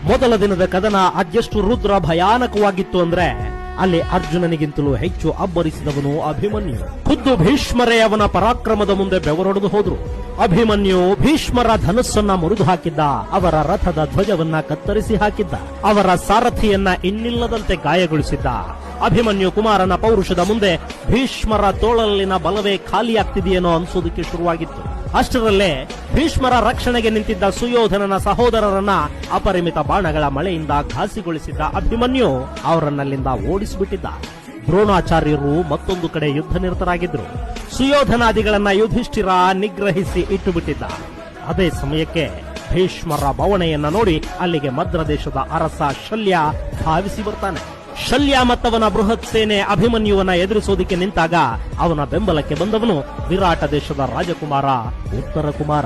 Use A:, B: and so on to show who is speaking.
A: ಮೊದಲ ದಿನದ ಕದನ ಅದೆಷ್ಟು ರುದ್ರ ಭಯಾನಕವಾಗಿತ್ತು ಅಂದ್ರೆ ಅಲ್ಲಿ ಅರ್ಜುನನಿಗಿಂತಲೂ ಹೆಚ್ಚು ಅಬ್ಬರಿಸಿದವನು ಅಭಿಮನ್ಯು. ಖುದ್ದು ಭೀಷ್ಮರೇ ಅವನ ಪರಾಕ್ರಮದ ಮುಂದೆ ಬೆವರೊಡೆದು ಹೋದ್ರು. ಅಭಿಮನ್ಯು ಭೀಷ್ಮರ ಧನಸ್ಸನ್ನ ಮುರಿದು ಹಾಕಿದ್ದ, ಅವರ ರಥದ ಧ್ವಜವನ್ನ ಕತ್ತರಿಸಿ ಹಾಕಿದ್ದ, ಅವರ ಸಾರಥಿಯನ್ನ ಇನ್ನಿಲ್ಲದಂತೆ ಗಾಯಗೊಳಿಸಿದ್ದ. ಅಭಿಮನ್ಯು ಕುಮಾರನ ಪೌರುಷದ ಮುಂದೆ ಭೀಷ್ಮರ ತೋಳಲ್ಲಿನ ಬಲವೇ ಖಾಲಿಯಾಗ್ತಿದೆಯೇನೋ ಅನ್ಸೋದಕ್ಕೆ ಶುರುವಾಗಿತ್ತು. ಅಷ್ಟರಲ್ಲೇ ಭೀಷ್ಮರ ರಕ್ಷಣೆಗೆ ನಿಂತಿದ್ದ ಸುಯೋಧನನ ಸಹೋದರರನ್ನ ಅಪರಿಮಿತ ಬಾಣಗಳ ಮಳೆಯಿಂದ ಘಾಸಿಗೊಳಿಸಿದ್ದ ಅಭಿಮನ್ಯು ಅವರನ್ನಲ್ಲಿಂದ ಓಡಿಸಿಬಿಟ್ಟಿದ್ದ. ದ್ರೋಣಾಚಾರ್ಯರು ಮತ್ತೊಂದು ಕಡೆ ಯುದ್ಧ ನಿರತರಾಗಿದ್ರು. ಸುಯೋಧನಾದಿಗಳನ್ನ ಯುಧಿಷ್ಠಿರ ನಿಗ್ರಹಿಸಿ ಇಟ್ಟುಬಿಟ್ಟಿದ್ದ. ಅದೇ ಸಮಯಕ್ಕೆ ಭೀಷ್ಮರ ಬವಣೆಯನ್ನ ನೋಡಿ ಅಲ್ಲಿಗೆ ಮದ್ರ ದೇಶದ ಅರಸ ಶಲ್ಯ ಧಾವಿಸಿ ಬರ್ತಾನೆ. ಶಲ್ಯ ಮತ್ತವನ ಬೃಹತ್ ಸೇನೆ ಅಭಿಮನ್ಯುವನ್ನ ಎದುರಿಸೋದಕ್ಕೆ ನಿಂತಾಗ ಅವನ ಬೆಂಬಲಕ್ಕೆ ಬಂದವನು ವಿರಾಟ ದೇಶದ ರಾಜಕುಮಾರ ಉತ್ತರ ಕುಮಾರ.